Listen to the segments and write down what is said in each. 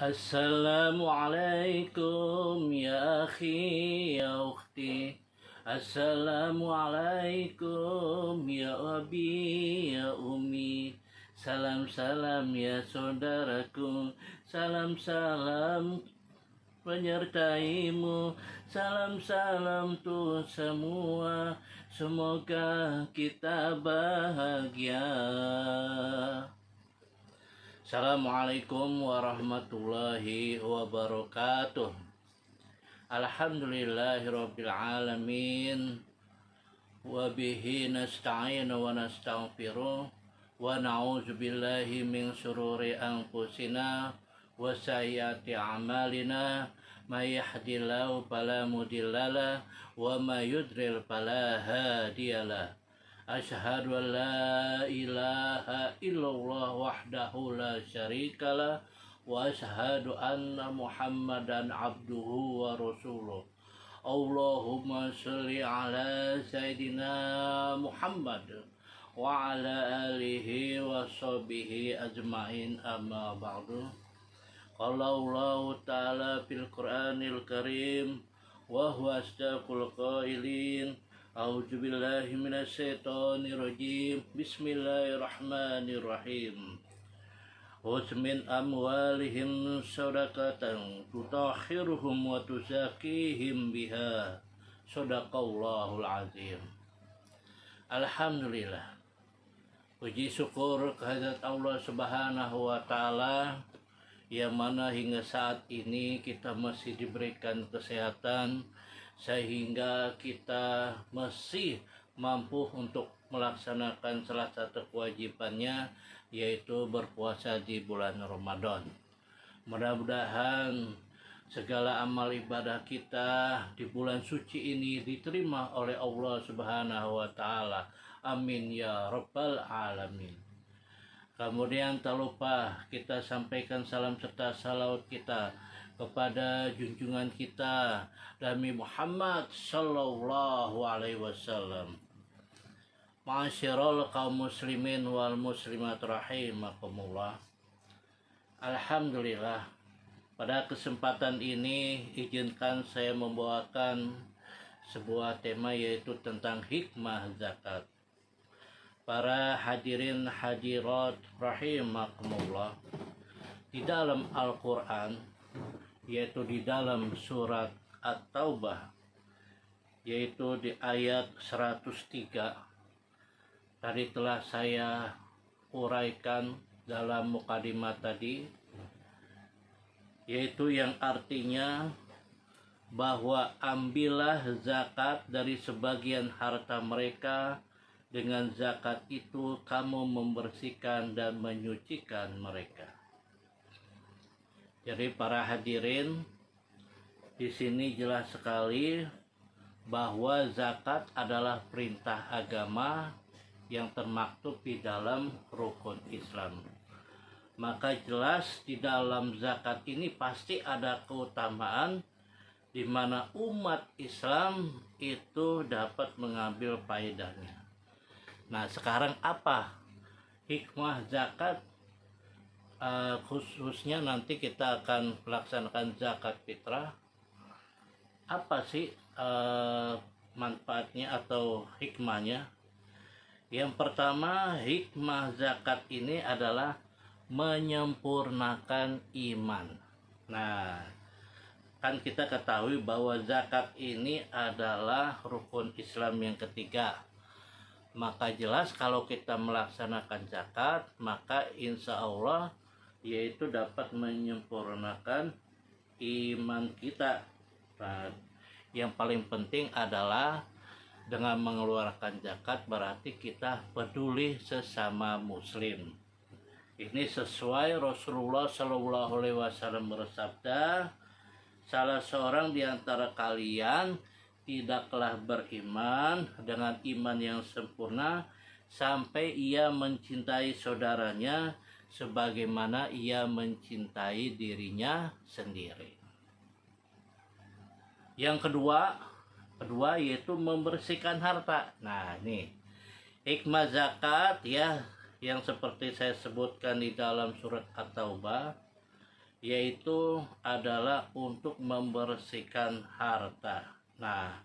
Assalamualaikum ya akhi ya ukhti. Assalamualaikum ya abi ya umi. Salam-salam ya saudaraku. Salam-salam penyertaimu. Salam-salam tuh semua. Semoga kita bahagia. Assalamualaikum warahmatullahi wabarakatuh. Alhamdulillahirabbil alamin. Wa bihi nasta'in wa nastaghfiruh wa na'udzu billahi min syururi anfusina wa sayyiati a'malina. May yahdihillahu fala mudhillalah wa may yudlil fala hadiyalah. Asyhadu an la ilaha illallah wahdahu la syarikalah wa asyhadu anna Muhammadan abduhu wa rasuluh. Allahumma sholli ala sayidina Muhammad wa ala alihi wa sahbihi ajmain, amma ba'du. Qala Allah ta'ala fil Qur'anil Karim wa huwa asdaqul qailin. A'udzu billahi minasyaitonir rajim. Bismillahirrahmanirrahim. Khudz min amwalihim shadaqatan tutahhiruhum wa tuzakkihim biha. Shadaqallahul azim. Alhamdulillah. Puji syukur kehadirat Allah Subhanahu wa taala, yang mana hingga saat ini kita masih diberikan kesehatan sehingga kita masih mampu untuk melaksanakan salah satu kewajibannya, yaitu berpuasa di bulan Ramadan. Mudah-mudahan segala amal ibadah kita di bulan suci ini diterima oleh Allah Subhanahu wa taala. Amin ya rabbal alamin. Kemudian tak lupa kita sampaikan salam serta salawat kita kepada junjungan kita Nabi Muhammad sallallahu alaihi wasallam. Ma'asyiral kaum muslimin wal muslimat rahimakumullah. Alhamdulillah, pada kesempatan ini izinkan saya membawakan sebuah tema, yaitu tentang hikmah zakat. Para hadirin hadirat rahimakumullah, di dalam Al-Quran, yaitu di dalam surat At-Taubah, yaitu di ayat 103, tadi telah saya uraikan dalam mukadimah tadi, yaitu yang artinya bahwa ambillah zakat dari sebagian harta mereka, dengan zakat itu kamu membersihkan dan menyucikan mereka. Jadi para hadirin, di sini jelas sekali bahwa zakat adalah perintah agama yang termaktub di dalam rukun Islam. Maka jelas di dalam zakat ini pasti ada keutamaan, di mana umat Islam itu dapat mengambil faedahnya. Nah, sekarang apa hikmah zakat? Khususnya nanti kita akan melaksanakan zakat fitrah. Apa sih manfaatnya atau hikmahnya? Yang pertama, hikmah zakat ini adalah menyempurnakan iman. Nah, kan kita ketahui bahwa zakat ini adalah rukun Islam yang ketiga. Maka jelas kalau kita melaksanakan zakat, maka insya Allah yaitu dapat menyempurnakan iman kita. Nah, yang paling penting adalah dengan mengeluarkan zakat berarti kita peduli sesama muslim. Ini sesuai Rasulullah Shallallahu Alaihi Wasallam bersabda, salah seorang di antara kalian tidaklah beriman dengan iman yang sempurna sampai ia mencintai saudaranya sebagaimana ia mencintai dirinya sendiri. Yang kedua yaitu membersihkan harta. Nah, ini hikmah zakat ya, yang seperti saya sebutkan di dalam surat At-Taubah, yaitu adalah untuk membersihkan harta. Nah,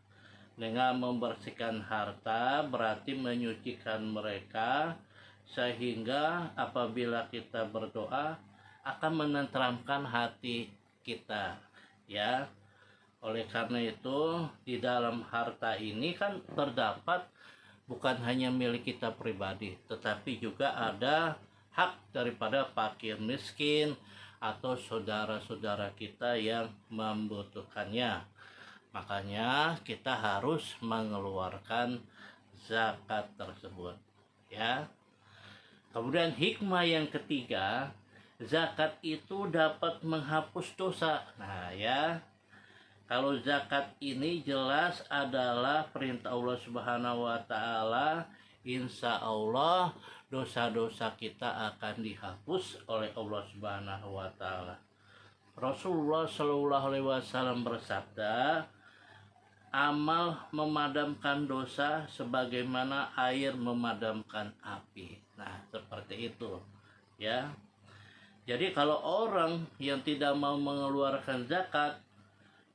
dengan membersihkan harta berarti menyucikan mereka, sehingga apabila kita berdoa akan menenteramkan hati kita, ya. Oleh karena itu, di dalam harta ini kan terdapat bukan hanya milik kita pribadi, tetapi juga ada hak daripada fakir miskin atau saudara-saudara kita yang membutuhkannya. Makanya kita harus mengeluarkan zakat tersebut, ya. Kemudian hikmah yang ketiga, zakat itu dapat menghapus dosa. Nah, ya. Kalau zakat ini jelas adalah perintah Allah Subhanahu wa taala, insya Allah dosa-dosa kita akan dihapus oleh Allah Subhanahu wa taala. Rasulullah Shallallahu alaihi wasallam bersabda, amal memadamkan dosa sebagaimana air memadamkan api. Nah, seperti itu, ya. Jadi kalau orang yang tidak mau mengeluarkan zakat,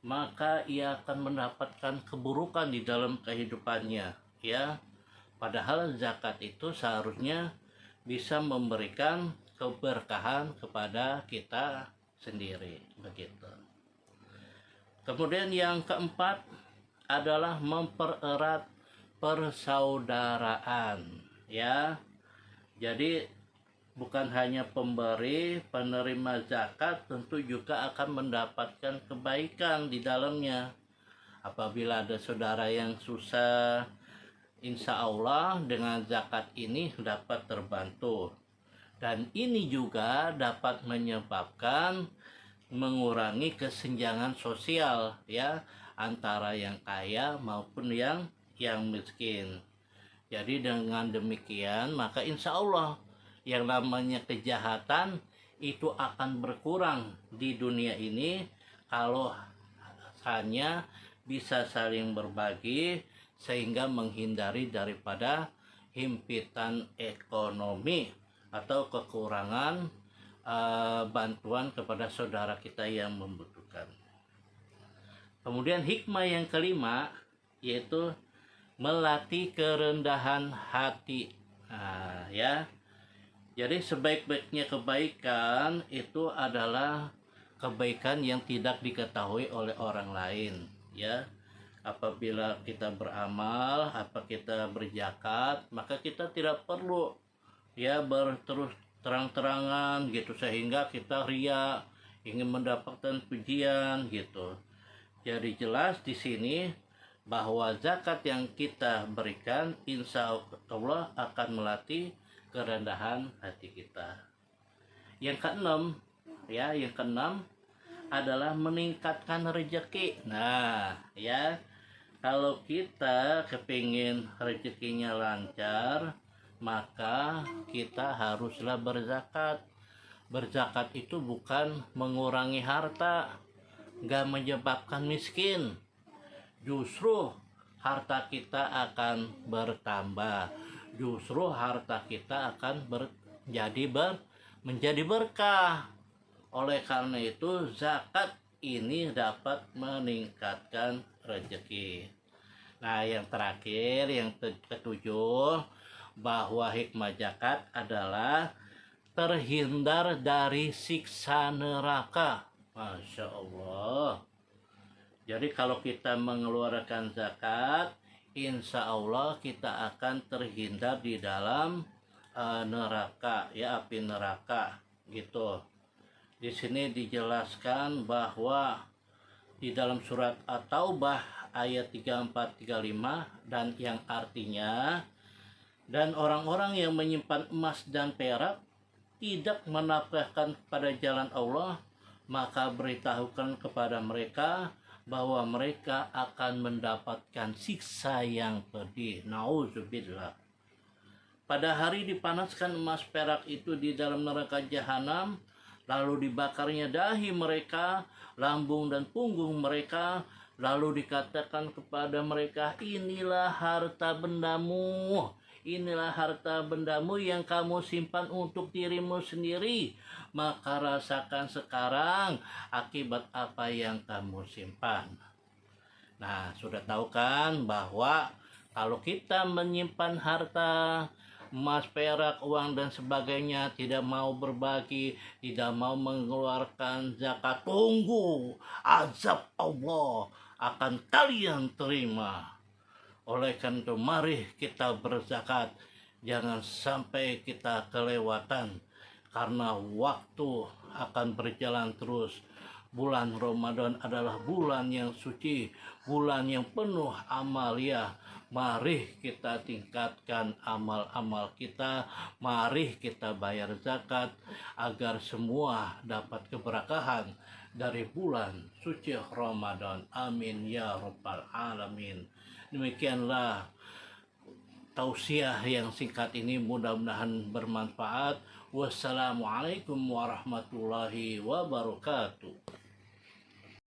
maka ia akan mendapatkan keburukan di dalam kehidupannya, ya. Padahal zakat itu seharusnya bisa memberikan keberkahan kepada kita sendiri, begitu. Kemudian yang keempat adalah mempererat persaudaraan, ya. Jadi bukan hanya pemberi, penerima zakat tentu juga akan mendapatkan kebaikan di dalamnya. Apabila ada saudara yang susah, insya Allah dengan zakat ini dapat terbantu. Dan ini juga dapat menyebabkan mengurangi kesenjangan sosial, ya, antara yang kaya maupun yang miskin. Jadi dengan demikian maka insya Allah yang namanya kejahatan itu akan berkurang di dunia ini kalau hanya bisa saling berbagi, sehingga menghindari daripada himpitan ekonomi atau kekurangan bantuan kepada saudara kita yang membutuhkan. Kemudian hikmah yang kelima yaitu melatih kerendahan hati. Nah, ya. Jadi sebaik-baiknya kebaikan itu adalah kebaikan yang tidak diketahui oleh orang lain, ya. Apabila kita beramal, kita berzakat, maka kita tidak perlu ya berterus terang-terangan gitu sehingga kita ria ingin mendapatkan pujian gitu. Jadi jelas di sini bahwa zakat yang kita berikan insya Allah akan melatih kerendahan hati kita. Yang keenam, adalah meningkatkan rezeki. Nah, ya, kalau kita kepingin rezekinya lancar, maka kita haruslah berzakat. Berzakat itu bukan mengurangi harta, nggak menyebabkan miskin. Justru harta kita akan bertambah. Justru harta kita akan menjadi berkah. Oleh karena itu zakat ini dapat meningkatkan rezeki. Nah, yang terakhir, yang ketujuh, bahwa hikmah zakat adalah terhindar dari siksa neraka. Masya Allah. Jadi kalau kita mengeluarkan zakat, insya Allah kita akan terhindar di dalam neraka, ya, api neraka gitu. Di sini dijelaskan bahwa di dalam surat At-Taubah ayat 34-35 dan yang artinya, dan orang-orang yang menyimpan emas dan perak tidak menafkahkan pada jalan Allah, maka beritahukan kepada mereka bahwa mereka akan mendapatkan siksa yang pedih. Nauzubillah. Pada hari dipanaskan emas perak itu di dalam neraka jahanam, lalu dibakarnya dahi mereka, lambung dan punggung mereka, lalu dikatakan kepada mereka, inilah harta bendamu inilah harta bendamu yang kamu simpan untuk dirimu sendiri, maka rasakan sekarang akibat apa yang kamu simpan. Nah, sudah tahu kan bahwa kalau kita menyimpan harta, emas, perak, uang, dan sebagainya, tidak mau berbagi, tidak mau mengeluarkan zakat, tunggu azab Allah akan kalian terima. Oleh karena itu, mari kita berzakat. Jangan sampai kita kelewatan, karena waktu akan berjalan terus. Bulan Ramadan adalah bulan yang suci, bulan yang penuh amalia. Mari kita tingkatkan amal-amal kita, mari kita bayar zakat agar semua dapat keberkahan dari bulan suci Ramadan. Amin ya rabbal alamin. Demikianlah tausiah yang singkat ini, mudah-mudahan bermanfaat. Wassalamualaikum warahmatullahi wabarakatuh.